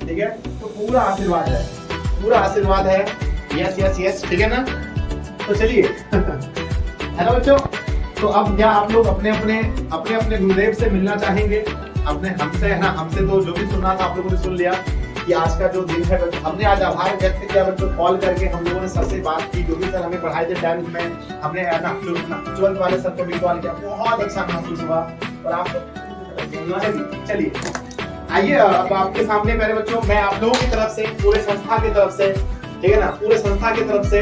ठीक है, तो पूरा आशीर्वाद है, पूरा आशीर्वाद है। यस यस यस, ठीक है ना। तो चलिए हेलो बच्चों, तो अब क्या आप लोग अपने अपने गुरुदेव से मिलना चाहेंगे? अपने हमसे, है ना, हमसे तो जो भी सुनना था आप लोगों ने सुन लिया कि आज का जो दिन है हमने आज आभार व्यक्त किया बच्चों, कॉल करके हम लोगों ने सर से बात की, जो भी सर हमें पढ़ाए थे 10th में, हमने 12th वाले सर को भी कॉल किया, बहुत अच्छा महसूस हुआ। और आप चलिए आइए, अब आपके सामने मेरे बच्चों मैं आप लोगों की तरफ से, पूरे संस्था की तरफ से, ठीक है ना, पूरे संस्था की तरफ से,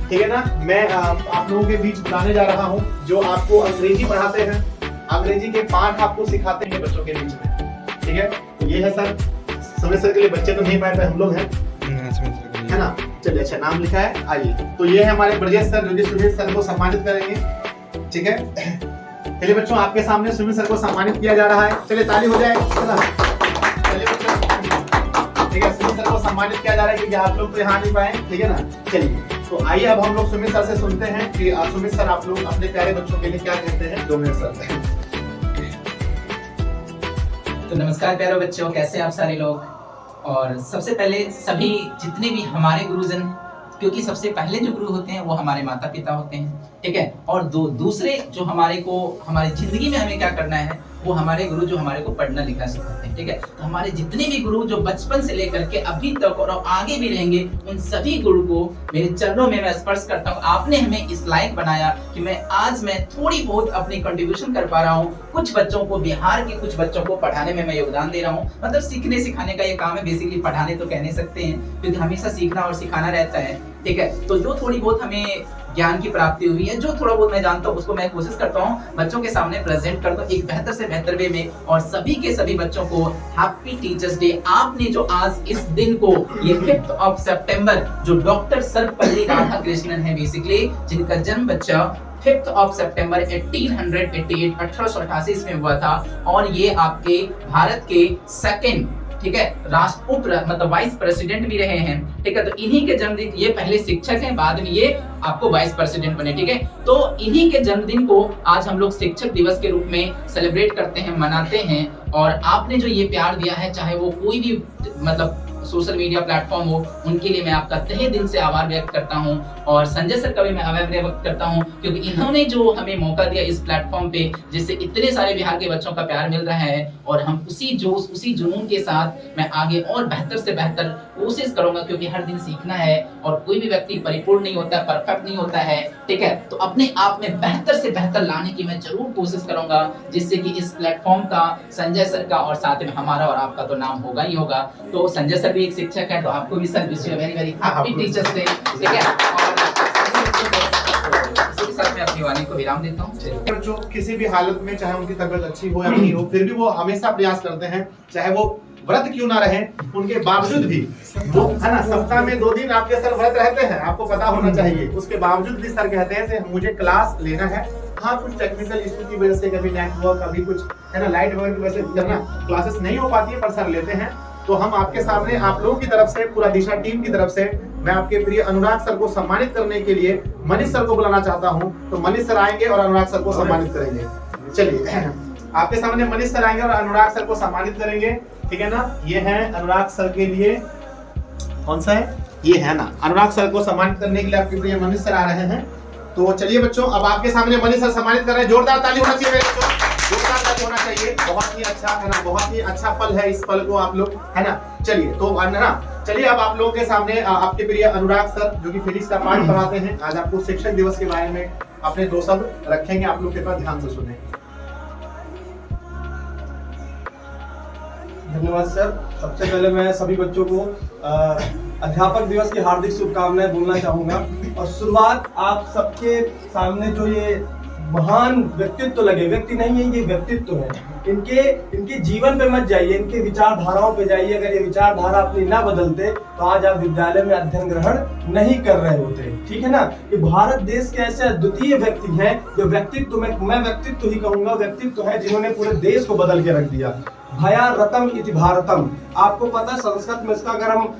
ठीक है ना, मैं आप लोगों के बीच बुलाने जा रहा हूँ जो आपको अंग्रेजी पढ़ाते हैं, अंग्रेजी के पाठ आपको सिखाते हैं बच्चों के बीच में, ठीक है। तो ये है सर, समय सर के लिए बच्चे तो नहीं पाए थे, हम लोग हैं, है ना। चलिए, अच्छा नाम लिखा है, आइए। तो ये है हमारे ब्रजेश सर जो कि सुमित सर को सम्मानित करेंगे, ठीक है। चलिए बच्चों, आपके सामने सुमित सर को सम्मानित किया जा रहा है, चलिए ताली हो जाए। चलिए बच्चों, ठीक है, सुमित सर को सम्मानित किया जा रहा है क्योंकि आप लोग तो यहाँ नहीं पाए, ठीक है ना। चलिए, तो आइए अब हम लोग सुमित सर से सुनते हैं कि सुमित सर आप लोग अपने प्यारे बच्चों के लिए क्या कहते हैं। 2 मिनट सर। तो नमस्कार प्यारे बच्चों, कैसे आप सारे लोग। और सबसे पहले सभी जितने भी हमारे गुरुजन, क्योंकि सबसे पहले जो गुरु होते हैं वो हमारे माता पिता होते हैं, ठीक है। और दूसरे जो हमारी जिंदगी में हमें क्या करना है, वो हमारे गुरु जो हमारे को पढ़ना लिखना सिखाते हैं, ठीक है। तो हमारे जितने भी गुरु जो बचपन से लेकर के अभी तक और आगे भी रहेंगे, उन सभी गुरु को मेरे चरणों में मैं स्पर्श करता हूँ। आपने हमें इस लायक बनाया कि आज मैं थोड़ी बहुत अपनी कंट्रीब्यूशन कर पा रहा हूँ। कुछ बच्चों को, बिहार के कुछ बच्चों को पढ़ाने में मैं योगदान दे रहा हूँ। मतलब सीखने सिखाने का ये काम है, बेसिकली पढ़ाने तो कह नहीं सकते हैं क्योंकि हमेशा सीखना और सिखाना रहता है, ठीक है। तो जो थोड़ी बहुत हमें ज्ञान की प्राप्ति हुई है, जो थोड़ा बहुत मैं जानता हूँ, उसको मैं कोशिश करता हूँ बच्चों के सामने प्रेजेंट कर दूं एक बेहतर से बेहतर वे में। और सभी के सभी बच्चों को हैप्पी टीचर्स डे। आपने जो आज इस दिन को, ये 5 सितंबर, जो डॉक्टर सर्वपल्ली राधाकृष्णन है बेसिकली, जिनका जन्म बच्चा 5 सितंबर 1888 में हुआ था, और ये आपके भारत के सेकंड, ठीक है, मतलब वाइस प्रेसिडेंट भी रहे हैं, ठीक है। तो इन्हीं के जन्मदिन, ये पहले शिक्षक हैं, बाद में ये आपको वाइस प्रेसिडेंट बने, ठीक है। तो इन्हीं के जन्मदिन को आज हम लोग शिक्षक दिवस के रूप में सेलिब्रेट करते हैं, मनाते हैं। और आपने जो ये प्यार दिया है, चाहे वो कोई भी मतलब सोशल मीडिया प्लेटफॉर्म हो, उनके लिए मैं आपका तहे दिल से आभार व्यक्त करता हूं। और संजय सर का भी मैं आभार व्यक्त करता हूं क्योंकि इन्होंने जो हमें मौका दिया इस प्लेटफॉर्म पे, जिससे इतने सारे बिहार के बच्चों का प्यार मिल रहा है। और हम उसी जोश, उसी जुनून के साथ मैं आगे और बेहतर से बेहतर कोशिश करूंगा, क्योंकि हर दिन सीखना है और कोई भी व्यक्ति परिपूर्ण नहीं होता, परफेक्ट नहीं होता है, ठीक है। तो अपने आप में बेहतर से बेहतर लाने की मैं जरूर कोशिश करूंगा, जिससे कि इस प्लेटफॉर्म का, संजय सर का और साथ में हमारा और आपका तो नाम होगा ही होगा। तो संजय सर भी एक शिक्षक है, तो आपको भी sir wish you very very happy teachers day, ठीक है। और इसी के साथ मैं अपनी वाणी को विराम देता हूँ। जो किसी भी हालत में, चाहे उनकी तबीयत अच्छी हो या नहीं हो, फिर भी वो हमेशा प्रयास करते हैं, चाहे वो व्रत क्यों ना रहे, उनके बावजूद भी वो, है ना, सप्ताह में 2 दिन आपके सर व्रत रहते हैं, आपको पता होना चाहिए। उसके बावजूद भी सर कहते हैं कि मुझे क्लास लेना है। हाँ, कुछ टेक्निकल इशू की वजह से, कभी नेटवर्क, कभी कुछ, है ना, लाइट वगैरह की वजह से ना क्लासेस नहीं हो पाती है, पर सर लेते हैं। तो हम आपके सामने, आप लोगों की तरफ से, पूरा दिशा टीम की तरफ से, मैं आपके प्रिय अनुराग सर को सम्मानित करने के लिए मनीष सर को बुलाना चाहता हूं। तो मनीष सर आएंगे और अनुराग सर को सम्मानित करेंगे। चलिए, आपके सामने मनीष सर आएंगे और अनुराग सर को सम्मानित करेंगे, ठीक है ना। ये है अनुराग सर के लिए, कौन सा है ये, है ना, अनुराग सर को सम्मानित करने के लिए आपके प्रिय मनीष सर आ रहे हैं। तो चलिए बच्चों, अब आपके सामने मनीष सर सम्मानित कर रहे हैं। जोरदार ताली होना चाहिए बच्चों, जोरदार ताली होना चाहिए। बहुत ही अच्छा, है ना, बहुत ही अच्छा पल है, इस पल को आप लोग, है ना। चलिए, तो है ना, चलिए अब आप लोगों के सामने आपके प्रिय अनुराग सर, जो कि फिजिक्स का पाठ पढ़ाते हैं, आज आपको शिक्षक दिवस के बारे में अपने 2 शब्द रखेंगे, आप लोग के पास, ध्यान से सुने। धन्यवाद सर। सबसे पहले मैं सभी बच्चों को अध्यापक दिवस की हार्दिक शुभकामनाएं बोलना चाहूंगा। और शुरुआत आप सबके सामने जो ये महान व्यक्तित्व लगे, व्यक्ति नहीं है, ये व्यक्तित्व है, इनके जीवन पे मत जाइए, इनके विचारधाराओं पे जाइए। अगर ये विचारधारा अपनी ना बदलते तो आज आप विद्यालय में अध्ययन ग्रहण नहीं कर रहे होते, ठीक है ना। ये भारत देश के ऐसे अद्वितीय व्यक्ति हैं जो व्यक्तित्व में, मैं व्यक्तित्व ही कहूंगा, व्यक्तित्व है जिन्होंने पूरे देश को बदल के रख दिया। भया रतम इति भारतम, आपको पता है संस्कृत में इसका अगर हम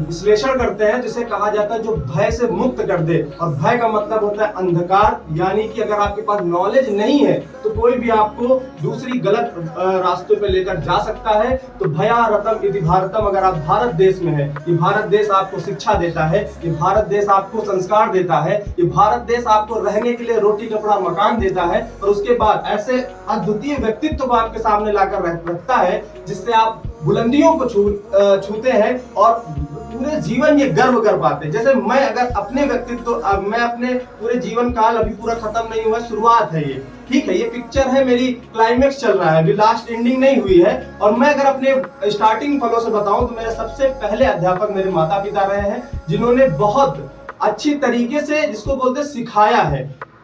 विश्लेषण करते हैं तो इसे कहा जाता है जो भय से मुक्त कर दे। और भय का मतलब होता है अंधकार, यानी कि अगर आपके पास नॉलेज नहीं है तो कोई भी आपको दूसरी गलत रास्तों पे लेकर जा सकता है। तो भया रतम इति भारतम, अगर आप भारत देश में है, ये भारत देश आपको शिक्षा देता है, ये भारत देश आपको संस्कार देता है, ये भारत देश आपको रहने के लिए रोटी कपड़ा मकान देता है, और उसके बाद ऐसे अद्वितीय व्यक्तित्व को आपके सामने लाकर रखता है जिससे आप बुलंदियों को छूते हैं और पूरे जीवन ये गर्व कर पाते हैं। जैसे मैं अगर अपने व्यक्तित्व, मैं अपने पूरे जीवन काल, अभी पूरा खत्म नहीं हुआ, शुरुआत है ये, ठीक है, ये पिक्चर है, मेरी क्लाइमेक्स चल रहा है, अभी लास्ट एंडिंग नहीं हुई है। और मैं अगर अपने स्टार्टिंग पलों से बताऊं तो मेरे सबसे पहले अध्यापक मेरे माता पिता रहे हैं, जिन्होंने बहुत अच्छी तरीके से, जिसको बोलते सिखाया है।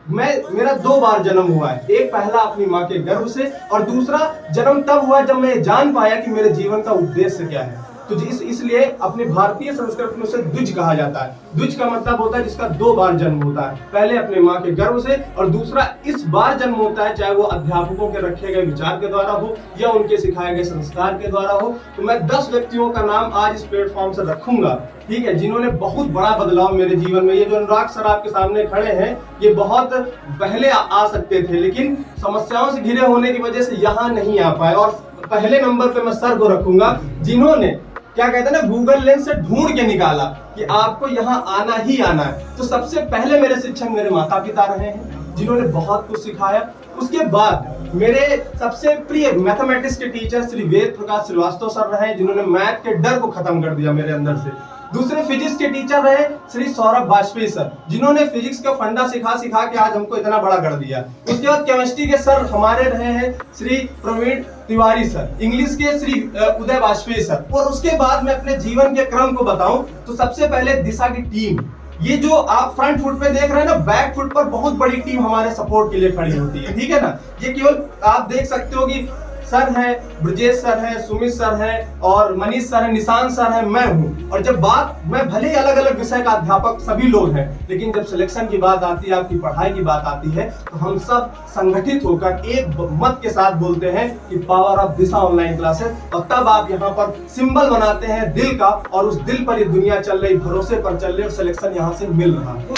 मेरा 2 बार जन्म हुआ है, एक पहला अपनी माँ के गर्भ से, और दूसरा जन्म तब हुआ जब मैं जान पाया कि मेरे जीवन का उद्देश्य क्या है। तो इसलिए अपने भारतीय संस्कृति में उसे द्विज कहा जाता है। द्विज का मतलब होता है जिसका 2 बार जन्म होता है, पहले अपने माँ के गर्भ से और दूसरा इस बार जन्म होता है, चाहे वो अध्यापकों के रखे गए विचार के द्वारा हो या उनके सिखाए गए संस्कार के द्वारा हो। तो मैं 10 व्यक्तियों का नाम आज इस प्लेटफॉर्म से रखूंगा, ठीक है, जिन्होंने बहुत बड़ा बदलाव मेरे जीवन में। ये जो अनुराग सर आपके सामने खड़े हैं, ये बहुत पहले आ सकते थे, लेकिन समस्याओं से घिरे होने की वजह से यहाँ नहीं आ पाए। और पहले नंबर पे मैं सर को रखूंगा, जिन्होंने क्या कहते हैं ना, गूगल लेंस से ढूंढ के निकाला कि आपको यहाँ आना ही आना है। तो सबसे पहले मेरे शिक्षक मेरे माता पिता रहे हैं, जिन्होंने बहुत कुछ सिखाया। उसके बाद मेरे सबसे प्रिय मैथमेटिक्स के टीचर श्री वेद प्रकाश श्रीवास्तव सर रहे, जिन्होंने मैथ के डर को खत्म कर दिया मेरे अंदर से। दूसरे फिजिक्स के टीचर रहे श्री सौरभ वाजपेयी सर, जिन्होंने फिजिक्स का फंडा सिखा के आज हमको इतना बड़ा कर दिया। उसके बाद केमिस्ट्री के सर हमारे रहे हैं श्री प्रवीण तिवारी सर, इंग्लिश के श्री उदय वाजपेयी सर। और उसके बाद मैं अपने जीवन के क्रम को बताऊं तो सबसे पहले दिशा की टीम, ये जो आप फ्रंट फुट पे देख रहे हैं ना, बैक फुट पर बहुत बड़ी टीम हमारे सपोर्ट के लिए खड़ी होती है, ठीक है ना। ये केवल आप देख सकते हो कि सर है, ब्रजेश सर है, सुमित सर है और मनीष सर है, निशांत सर है, मैं हूँ। और जब बात, मैं भले ही अलग अलग विषय का अध्यापक सभी लोग हैं, लेकिन जब सिलेक्शन की बात आती है, आपकी पढ़ाई की बात आती है, तो हम सब संगठित होकर एक मत के साथ बोलते हैं कि power of Disha online classes. और तब आप यहाँ पर सिंबल बनाते हैं दिल का, और उस दिल पर ये दुनिया चल रही, भरोसे पर चल रही, और सिलेक्शन यहाँ से मिल रहा है।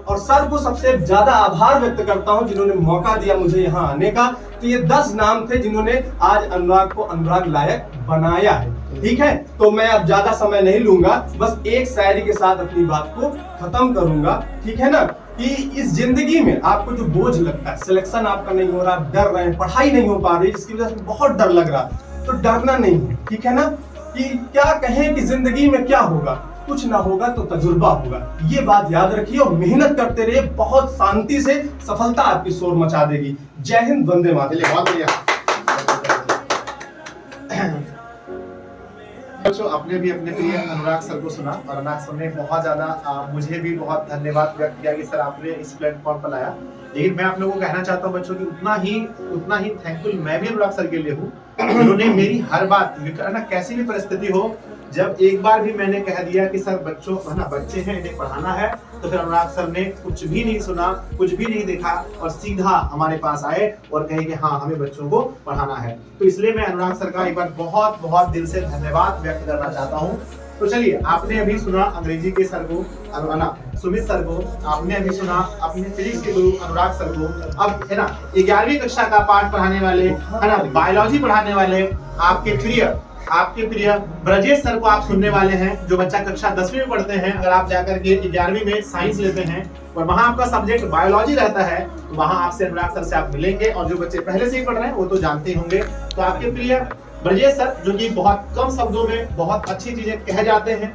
और सर को सबसे ज्यादा आभार व्यक्त करता हूं जिन्होंने मौका दिया मुझे यहाँ आने का। तो ये 10 नाम थे जिन्होंने आज अनुराग को अनुराग लायक बनाया है, ठीक है। तो मैं अब ज्यादा समय नहीं लूंगा, बस एक शायरी के साथ अपनी बात को खत्म करूंगा, ठीक है ना। कि इस जिंदगी में आपको जो बोझ लगता है, सिलेक्शन आपका नहीं हो रहा, डर रहे हैं, पढ़ाई नहीं हो पा रही, जिसकी वजह से बहुत डर लग रहा, तो डरना नहीं है, ठीक है ना। कि क्या कहें कि जिंदगी में क्या होगा, कुछ ना होगा तो तजुर्बा होगा, ये बात याद रखिए और मेहनत करते रहिए, बहुत शांति से सफलता आपकी शोर मचा देगी। जय हिंद, वंदे मातरम। बहुत बढ़िया। बच्चों, आपने भी अपने प्रिय अनुराग सर को सुना, और अनुराग सर ने बहुत ज्यादा मुझे भी बहुत धन्यवाद व्यक्त किया कि सर आपने इस प्लेटफॉर्म पर लाया। लेकिन मैं आप लोगों को कहना चाहता हूँ बच्चों कि उतना ही थैंकफुल मैं भी अनुराग सर के लिए हूँ, उन्होंने मेरी हर बात, कैसी भी परिस्थिति हो, जब एक बार भी मैंने कह दिया कि सर बच्चों है ना, बच्चे हैं, इन्हें पढ़ाना है, तो फिर अनुराग सर ने कुछ भी नहीं सुना, कुछ भी नहीं देखा, और सीधा हमारे पास आए और कहे कि हाँ, हमें बच्चों को पढ़ाना है। तो इसलिए मैं अनुराग सर का एक बार बहुत बहुत दिल से धन्यवाद व्यक्त करना चाहता हूँ। तो चलिए, आपने अभी सुना अंग्रेजी के सर को, सुमित सर को, आपने अभी सुना अपने फिजिक्स के गुरु अनुराग सर को। अब है ना 11वीं कक्षा का पाठ पढ़ाने वाले, है ना बायोलॉजी पढ़ाने वाले आपके प्रिय ब्रजेश सर को आप सुनने वाले हैं, जो बच्चा कक्षा 10वीं में पढ़ते हैं। अगर आप जाकर के 11वीं में साइंस लेते हैं और वहां आपका सब्जेक्ट बायोलॉजी रहता है, तो वहां आपसे अनुराग सर से आप मिलेंगे। और जो बच्चे पहले से ही पढ़ रहे हैं वो तो जानते ही होंगे। तो आपके प्रिय ब्रजेश सर, जो कि बहुत कम शब्दों में बहुत अच्छी चीजें कह जाते हैं,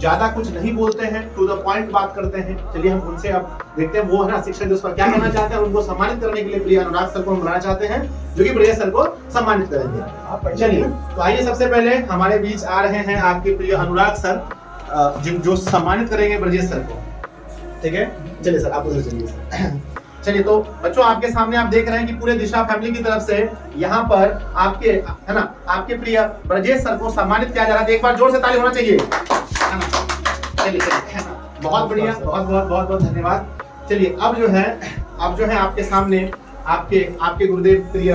ज्यादा कुछ नहीं बोलते हैं, टू द पॉइंट बात करते हैं। चलिए हम उनसे अब देखते हैं वो है ना शिक्षक जो उस पर क्या कहना चाहते हैं, और उनको सम्मानित करने के लिए प्रिय अनुराग सर को हम बुलाना चाहते हैं, जो कि ब्रजेश सर को सम्मानित करेंगे। चलिए, तो आइए सबसे पहले हमारे बीच आ रहे हैं आपके प्रिय अनुराग सर, जो सम्मानित करेंगे ब्रजेश सर को, ठीक है। चलिए सर, आप उधर चलिए। चलिए, तो बच्चों आपके सामने आप देख रहे हैं कि पूरे दिशा फैमिली की तरफ से यहाँ पर आपके है ना आपके प्रिय ब्रजेश सर को सम्मानित किया जा रहा है। एक बार जोर से ताली होना चाहिए। चलिए, बहुत बढ़िया, बहुत धन्यवाद। चलिए, अब जो है आपके सामने आपके गुरुदेव प्रिय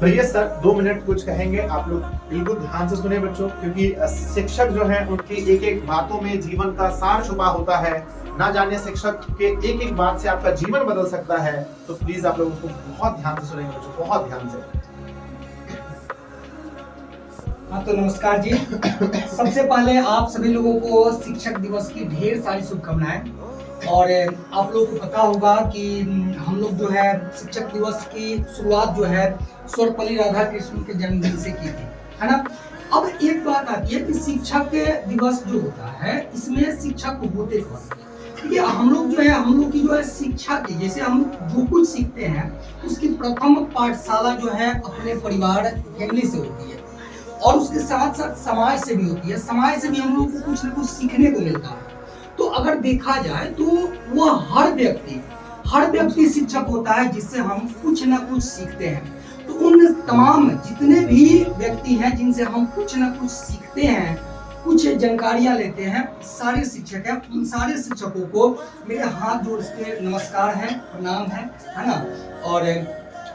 ब्रजेश सर 2 मिनट कुछ कहेंगे। आप लोग बिल्कुल ध्यान से सुने बच्चों, क्योंकि शिक्षक जो है उनकी एक एक बातों में जीवन का सार छुपा होता है। ना जाने शिक्षक के एक एक बात से आपका जीवन बदल सकता है, तो प्लीज आप लोग उसको बहुत ध्यान से सुनेंगे बच्चों, बहुत ध्यान से। हाँ तो नमस्कार जी। सबसे पहले आप सभी लोगों को शिक्षक दिवस की ढेर सारी शुभकामनाएं। और आप लोगों को पता होगा कि हम लोग जो है शिक्षक दिवस की शुरुआत जो है सर्वपल्ली राधाकृष्णन के जन्मदिन से की थी, है ना। अब एक बात आती है कि शिक्षक दिवस जो होता है इसमें शिक्षक होते कौन, क्योंकि हम लोग जो है हम लोग की जो है शिक्षा की, जैसे हम जो कुछ सीखते हैं उसकी प्रथम पाठशाला जो है अपने परिवार फैमिली से होती है, और उसके साथ साथ समाज से भी होती है। समाज से भी हम लोग को कुछ न कुछ सीखने को मिलता है। तो अगर देखा जाए तो वह हर व्यक्ति शिक्षक होता है जिससे हम कुछ न कुछ सीखते हैं। तो उन तमाम जितने भी व्यक्ति हैं जिनसे हम कुछ न कुछ सीखते हैं, कुछ जानकारियां लेते हैं, सारे शिक्षक हैं। उन सारे शिक्षकों को मेरे हाथ जोड़ के नमस्कार है, प्रणाम है ना। और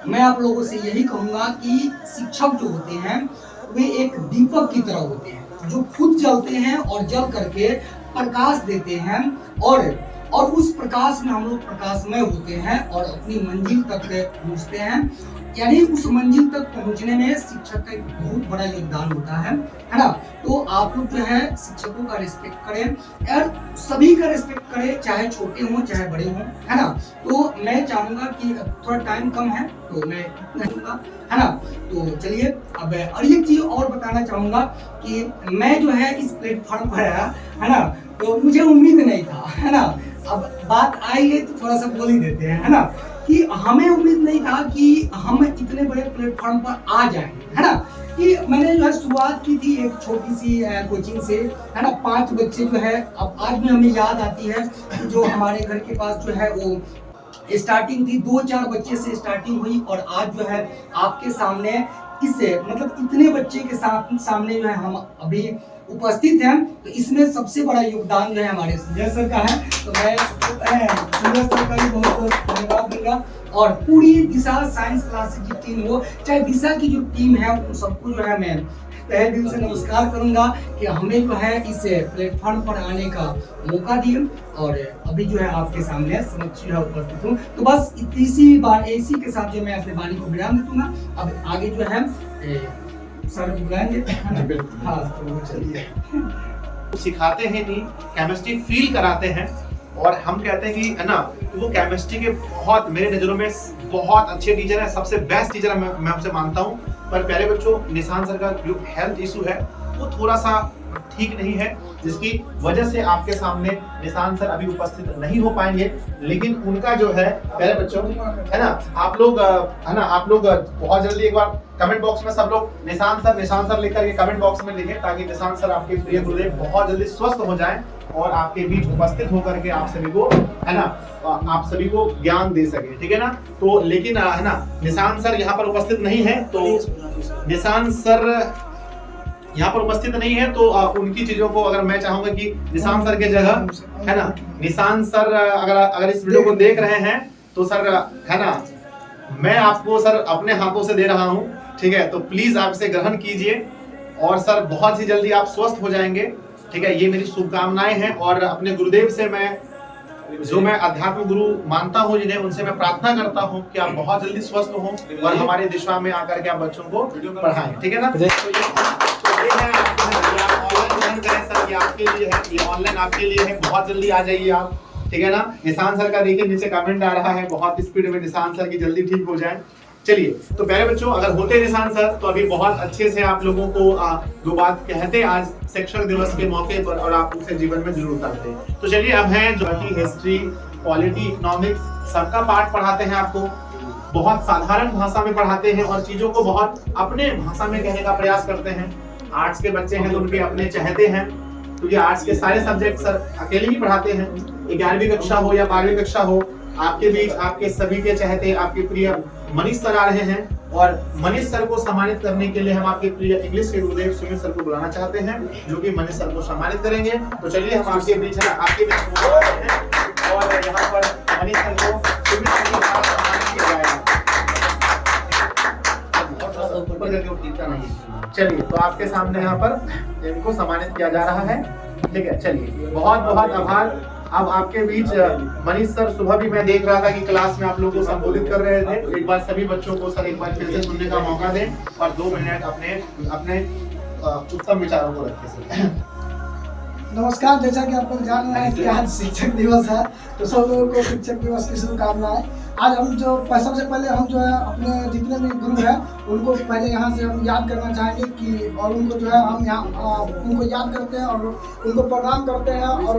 मैं आप लोगों से यही कहूँगा कि शिक्षक जो होते हैं वे एक दीपक की तरह होते हैं जो खुद जलते हैं और जल करके प्रकाश देते हैं, और उस प्रकाश में हम लोग प्रकाशमय होते हैं और अपनी मंजिल तक पहुंचते हैं। यानी उस मंजिल तक पहुंचने में शिक्षक का एक बहुत बड़ा योगदान होता है ना। तो आप लोग जो है शिक्षकों का रिस्पेक्ट करें और सभी का रिस्पेक्ट करें, चाहे छोटे हों चाहे बड़े हों, है ना। तो मैं चाहूंगा कि थोड़ा टाइम कम है तो मैं इतना दूंगा, है ना। तो चलिए अब और एक चीज और बताना चाहूंगा कि मैं जो है इस प्लेटफॉर्म पर आया, है ना, तो मुझे उम्मीद नहीं था, है ना। अब बात आई है तो थोड़ा सा बोल ही देते हैं, है ना, कि हमें उम्मीद नहीं था कि हम इतने बड़े प्लेटफॉर्म पर आ जाएंगे, है ना। कि मैंने जो है शुरुआत की थी एक छोटी सी कोचिंग से, है ना। 5 बच्चे जो है, अब आज भी हमें याद आती है कि जो हमारे घर के पास जो है वो स्टार्टिंग थी, 2-4 बच्चे से स्टार्टिंग हुई, और आज जो है आपके सामने इससे मतलब इतने बच्चे के सामने जो है हम अभी उपस्थित हैं। तो इसमें सबसे बड़ा योगदान जो है हमारे सूरज सर का है। तो मैं सूरज सर का भी बहुत बहुत धन्यवाद दूंगा, और पूरी दिशा साइंस क्लासेस की टीम हो, चाहे दिशा की जो टीम है उन सबको जो है मैं तहे दिल से नमस्कार करूंगा कि हमें जो है इस प्लेटफॉर्म पर आने का मौका दिए, और अभी जो है आपके सामने समक्ष जो है उपस्थित हूँ। तो बस इसी के साथ जो मैं अपने वाणी को विराम दूंगा। अब आगे जो है सर बुलाएंगे। हाँ तो चलिए। सिखाते हैं नहीं, केमिस्ट्री फील कराते हैं, और हम कहते हैं कि है ना, तो वो केमिस्ट्री के बहुत मेरे नज़रों में बहुत अच्छे टीचर है, सबसे बेस्ट टीचर मैं आपसे मानता हूँ। पर प्यारे बच्चों, निशान सर का जो हेल्थ इशू है वो थोड़ा सा ठीक नहीं है, जिसकी वजह से आपके सामने निशान सर अभी उपस्थित नहीं हो पाएंगे। लेकिन उनका जो है प्यारे बच्चों, है ना, आप लोग बहुत जल्दी एक बार कमेंट बॉक्स में सब लोग निशान सर लिख करके कमेंट बॉक्स में लिखें, ताकि निशान सर आपके प्रिय गुरुदेव बहुत जल्दी स्वस्थ हो जाएं और आपके बीच उपस्थित होकर के आप सभी को, है ना, आप सभी को ज्ञान दे सके, ठीक है ना। तो लेकिन है ना, निशान सर यहाँ पर उपस्थित नहीं है, तो निशान सर यहाँ पर उपस्थित नहीं है, तो उनकी चीजों को अगर मैं चाहूंगा कि निशान सर के जगह, है ना, निशान सर अगर इस वीडियो को देख रहे हैं तो सर, है ना, मैं आपको सर अपने हाथों से दे रहा हूँ, ठीक है। तो प्लीज आप इसे ग्रहण कीजिए, और सर बहुत ही जल्दी आप स्वस्थ हो जाएंगे, ठीक है। ये मेरी शुभकामनाएं हैं, और अपने गुरुदेव से मैं अध्यात्म गुरु मानता हूँ जिन्हें, उनसे मैं प्रार्थना करता हूँ कि आप बहुत जल्दी स्वस्थ हो और हमारे दिशा में आकर के आप बच्चों को पढ़ाएं, ठीक है ना। ऑनलाइन करें सर, ये आपके लिए है, ये ऑनलाइन आपके लिए है, बहुत जल्दी आ जाइए आप, ठीक है ना। निशान सर का देखिए नीचे कमेंट आ रहा है, बहुत स्पीड में निशान सर की जल्दी ठीक हो जाए। चलिए, तो प्यारे बच्चों, अगर होते निशान सर तो अभी बहुत अच्छे से आप लोगों को 2 बात कहते आज शिक्षक दिवस के मौके पर, और आप उसे जीवन में जरूर उतारते। तो चलिए, अब है ज्योग्राफी, हिस्ट्री, पॉलिटी, इकोनॉमिक्स, सबका पाठ पढ़ाते हैं आपको, बहुत साधारण भाषा में पढ़ाते हैं और चीजों को बहुत अपने भाषा में कहने का प्रयास करते हैं। आर्ट्स के बच्चे हैं तो उनके अपने चहेते हैं, तो ये आर्ट्स के सारे सब्जेक्ट सर अकेले ही पढ़ाते हैं। 11वीं कक्षा हो या 12वीं कक्षा हो, आपके बीच आपके सभी के चहेते आपके प्रिय मनीष सर आ रहे हैं, और मनीष सर को सम्मानित करने के लिए हम आपके प्रिय इंग्लिश के गुरुदेव सुमित सर को बुलाना चाहते हैं, जो कि मनीष सर को सम्मानित करेंगे। तो चलिए, हम आपके बीच हैं, और यहाँ पर मनीष सर को सुमित सर के साथ सम्मानित किया जाएगा। चलिए, तो आपके सामने यहाँ पर इनको सम्मानित किया जा रहा है, ठीक है। चलिए, बहुत बहुत आभार। अब आपके बीच मनीष सर, सुबह भी मैं देख रहा था कि क्लास में आप लोगों को संबोधित कर रहे थे। एक बार सभी बच्चों को सर एक बार फिर से सुनने का मौका दें और 2 मिनट अपने उत्तम विचारों को रखें सर। नमस्कार। जैसा कि आप लोग जान रहे हैं कि आज शिक्षक दिवस है, तो सब लोगों को शिक्षक दिवस की शुभकामनाएं। आज हम सबसे पहले हम जो है अपने जितने भी गुरु हैं उनको पहले यहाँ से हम याद करना चाहेंगे कि और उनको जो है हम यहाँ उनको याद करते हैं और उनको प्रणाम करते हैं और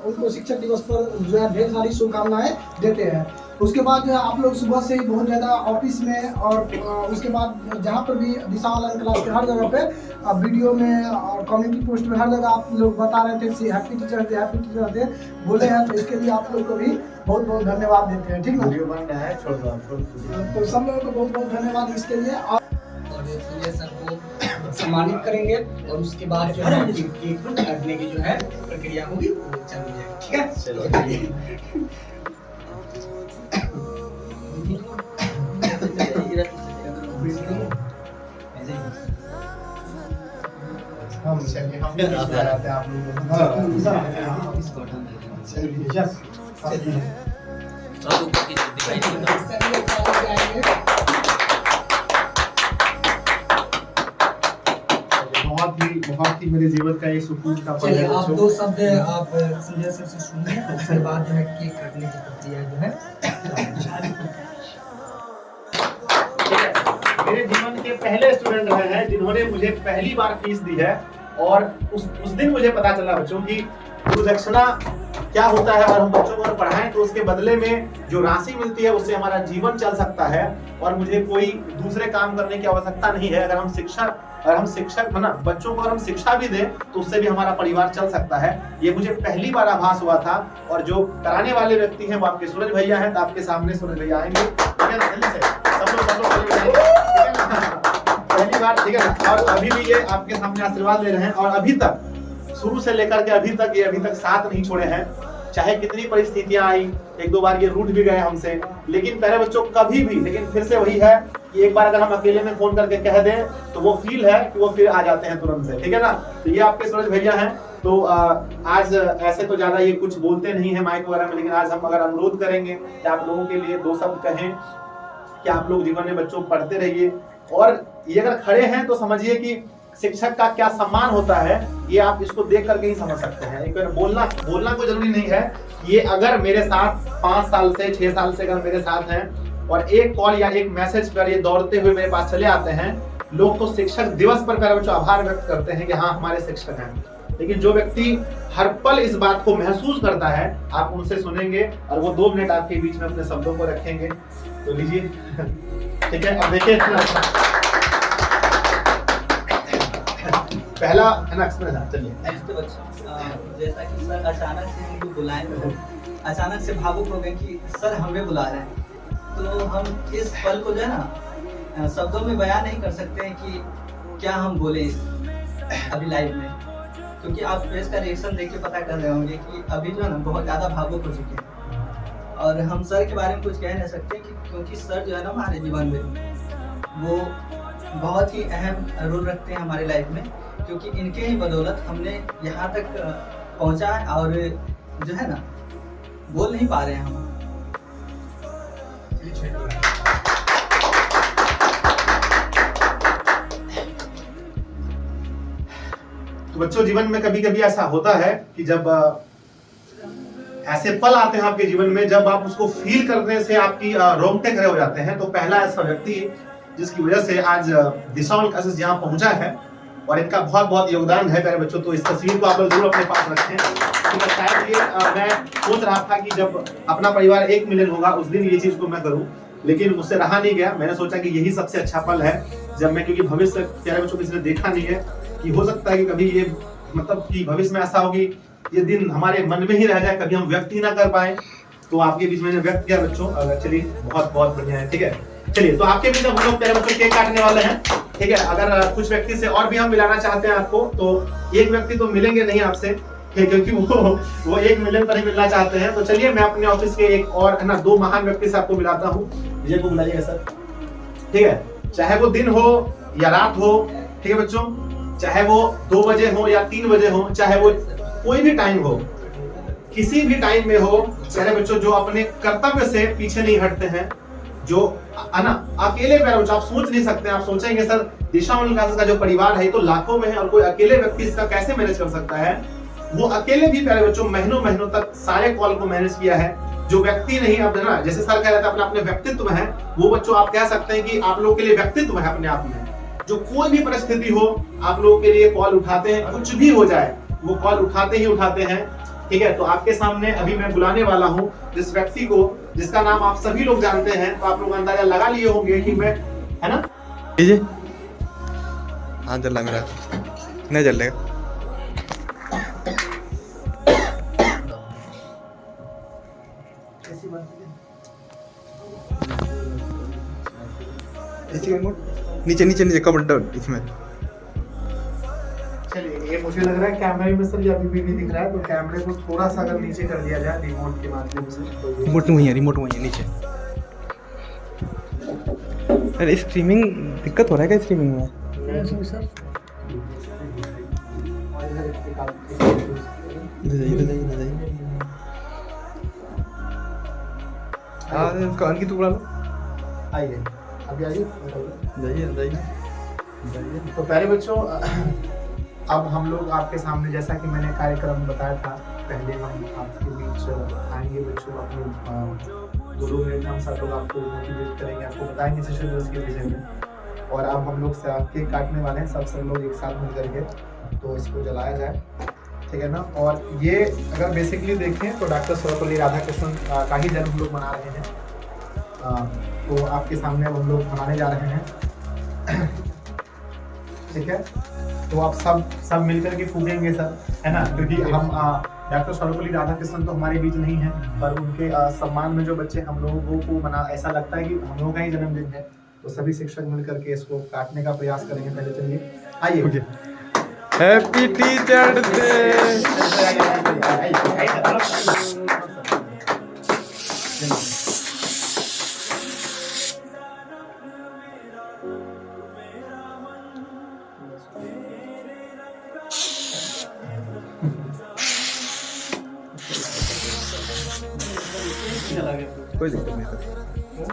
उनको शिक्षक दिवस पर जो है ढेर सारी शुभकामनाएं देते हैं। उसके बाद जो है आप लोग सुबह से ही बहुत ज़्यादा ऑफिस में और उसके बाद जहाँ पर भी दिशा ऑनलाइन क्लास के हर जगह पे वीडियो में और कम्युनिटी पोस्ट में हर जगह आप लोग बता रहे थे हैप्पी टीचर डे बोले हैं, तो इसके लिए आप लोग को भी बहुत बहुत धन्यवाद देते हैं। ठीक ना, वीडियो बन रहा है, छोड़ दो आप। तो सब लोगों को बहुत बहुत धन्यवाद इसके लिए। और संजय सर को सम्मानित करेंगे और उसके बाद जो है केक काटने की जो है प्रक्रिया होगी वो चालू हो जाएगी। ठीक है, चलो हम चलिए हम भी रास्ते आते हैं आप बहुत ही मेरे जीवन का ये सुकून का पल है। आप 2 शब्द आप संजय सर से सुनिए, उसके बाद जो है केक काटने की प्रक्रिया जो है मेरे जीवन के पहले स्टूडेंट रहे हैं जिन्होंने मुझे पहली बार फीस दी है और उस दिन मुझे पता चला बच्चों की गुरु दक्षिणा क्या होता है। और हम बच्चों को अगर पढ़ाएं तो उसके बदले में जो राशि मिलती है उससे हमारा जीवन चल सकता है और मुझे कोई दूसरे काम करने की आवश्यकता नहीं है। अगर हम शिक्षक बना बच्चों को अगर हम शिक्षा भी दें तो उससे भी हमारा परिवार चल सकता है। ये मुझे पहली बार आभास हुआ था। और जो कराने वाले व्यक्ति हैं वो आपके सूरज भैया हैं, तो आपके सामने सूरज भैया आएंगे। ठीक है ना, जल्दी से सब लोग पहली बार। ठीक है ना, और अभी भी ये आपके सामने आशीर्वाद ले रहे हैं और अभी तक शुरू से लेकर के अभी तक साथ नहीं छोड़े हैं। चाहे कितनी परिस्थितियां आई, 1-2 बार ये रूठ भी गए हमसे, लेकिन प्यारे बच्चों कभी भी, लेकिन फिर से वही है कि एक बार अगर हम अकेले में फोन करके कह दें तो वो फील है कि वो फिर आ जाते हैं तुरंत से। ठीक है ना, तो ये आपके सूरज भैया हैं। तो आज ऐसे तो ज्यादा ये कुछ बोलते नहीं है माइक वगैरह में, लेकिन आज हम अगर अनुरोध करेंगे कि आप लोगों के लिए 2 शब्द कहें कि आप लोग जीवन में बच्चों पढ़ते रहिए। और ये अगर खड़े हैं तो समझिए कि शिक्षक का क्या सम्मान होता है, ये आप इसको देख करके ही समझ सकते हैं। एक बार बोलना कोई जरूरी नहीं है। ये अगर मेरे साथ 5 साल से 6 साल से अगर मेरे साथ हैं और एक कॉल या एक मैसेज पर ये दौड़ते हुए मेरे पास चले आते हैं, लोग तो शिक्षक दिवस पर प्यारे बच्चों आभार व्यक्त करते हैं कि हाँ हमारे शिक्षक हैं। लेकिन जो व्यक्ति हर पल इस बात को महसूस करता है, आप उनसे सुनेंगे और वो 2 मिनट आपके बीच में अपने शब्दों को रखेंगे। तो लीजिए, ठीक है। अब देखिए पहला है ना, चलिए। जैसा कि सर अचानक से हमको बुलाए, अचानक से भावुक हो गए कि सर हमें बुला रहे हैं। तो हम इस पल को जो है ना शब्दों में बयान नहीं कर सकते हैं कि क्या हम बोले इस अभी लाइव में, क्योंकि आप फेस का रिएक्शन देख के पता कर रहे होंगे कि अभी जो है ना बहुत ज़्यादा भावुक हो चुके हैं। और हम सर के बारे में कुछ कह नहीं सकते क्योंकि सर जो है ना हमारे जीवन में वो बहुत ही अहम रोल रखते हैं हमारे लाइफ में, क्योंकि इनके ही बदौलत हमने यहाँ तक पहुँचा है। और जो है ना बोल नहीं पा रहे हैं हम। तो बच्चों जीवन में कभी कभी ऐसा होता है कि जब ऐसे पल आते हैं आपके जीवन में जब आप उसको फील करने से आपकी रोंगटे खड़े हो जाते हैं। तो पहला ऐसा व्यक्ति जिसकी वजह से आज दिशा ऑनलाइन क्लासेस यहाँ पहुंचा है और इनका बहुत बहुत योगदान है प्यारे बच्चों। तो इस तस्वीर को आप लोग जरूर अपने पास रखें। तो शायद ये मैं सोच रहा था कि जब अपना परिवार 1 मिलियन होगा उस दिन ये चीज को मैं करूं, लेकिन मुझसे रहा नहीं गया। मैंने सोचा कि यही सबसे अच्छा पल है जब मैं, क्योंकि भविष्य प्यारे बच्चों किसी ने देखा नहीं है कि हो सकता है कि कभी ये मतलब कि भविष्य में ऐसा होगी ये दिन हमारे मन में ही रह जाए, कभी हम व्यक्त ही ना कर पाए। तो आपके बीच में व्यक्त किया बच्चों, चलिए बहुत बहुत बढ़िया है। ठीक है, चलिए तो आपके बीच में हम लोग प्यारे बच्चों केक काटने वाले हैं। ठीक है, अगर कुछ व्यक्ति से और भी हम मिलाना चाहते हैं आपको, तो एक व्यक्ति तो मिलेंगे नहीं आपसे क्योंकि वो 1 मिलियन पर ही मिलना चाहते हैं। तो चलिए मैं अपने ऑफिस के एक और है ना 2 महान व्यक्ति से आपको मिलाता हूँ। विजय को बुलाइएगा सर। ठीक है, चाहे वो दिन हो या रात हो, ठीक है बच्चों, चाहे वो 2 बजे हो या 3 बजे हो, चाहे वो कोई भी टाइम हो, किसी भी टाइम में हो प्यारे बच्चों, जो अपने कर्तव्य से पीछे नहीं हटते हैं, जो है ना अकेले प्यारे बच्चों, आप सोच नहीं सकते, आप सोचेंगे सर दिशा ऑनलाइन क्लासेस का जो परिवार है ये तो लाखों में है और कोई अकेले व्यक्ति इसका कैसे मैनेज कर सकता है। वो अकेले भी प्यारे बच्चों महीनों तक सारे कॉल को मैनेज किया है। जो व्यक्ति नहीं, अब है ना जैसे सर कह रहे थे अपने अपने व्यक्तित्व है, वो बच्चों आप कह सकते हैं कि आप लोगों के लिए व्यक्तित्व है अपने आप में। जो कोई भी परिस्थिति हो आप लोगों के लिए कॉल उठाते हैं, कुछ भी हो जाए वो कॉल उठाते ही उठाते हैं। ठीक है, तो आपके सामने अभी मैं बुलाने वाला हूँ जिस व्यक्ति को, जिसका नाम आप सभी लोग जानते हैं, तो आप लोग अंदाजा लगा लिए होंगे कि मैं, है ना हाँ चल रहा मेरा नहीं चलेगा। नीचे नीचे नीचे कमर डाउन इसमें। चलिए, ये मुझे लग रहा है कैमरे में सर ये अभी भी नहीं दिख रहा है, तो कैमरे को थोड़ा सा अगर नीचे कर दिया जाए रिमोट के माध्यम से तो ये- रिमोट वहीं है नीचे। अरे स्ट्रीमिंग दिक्कत हो रहा है क्या स्ट्रीमिंग में? सर इधर जाइए। हाँ कान की टुकड़ा लो। आइए, अभी आइए। जाइए। तो प्यारे बच्चों, अब हम लोग आपके सामने, जैसा कि मैंने कार्यक्रम बताया था पहले, हम आपके बीच आएंगे बच्चों, अपने 2 मिनट हम सब लोग आपको मोटिवेट करेंगे, आपको बताएंगे शिशु दिवस के विषय में। और अब हम लोग केक काटने वाले हैं, सब लोग एक साथ मिल करके, तो इसको जलाया जाए, ठीक है ना। और ये अगर बेसिकली देखें तो डॉक्टर सर्वपल्ली राधाकृष्णन का ही जन्म हम लोग मना रहे हैं, तो आपके सामने अब हम लोग मनाने जा रहे हैं, ठीक है। तो आप सब मिलकर के फूकेंगे सर, है ना, क्योंकि हम डॉक्टर सर्वपल्ली राधाकृष्णन तो हमारे बीच नहीं है, पर उनके सम्मान में जो बच्चे हम लोगों को मना, ऐसा लगता है कि हम लोगों का ही जन्मदिन है, तो सभी शिक्षक मिलकर के इसको काटने का प्रयास करेंगे। पहले चलिए आइए। Happy teacher day. कोई दिक्कत नहीं सर।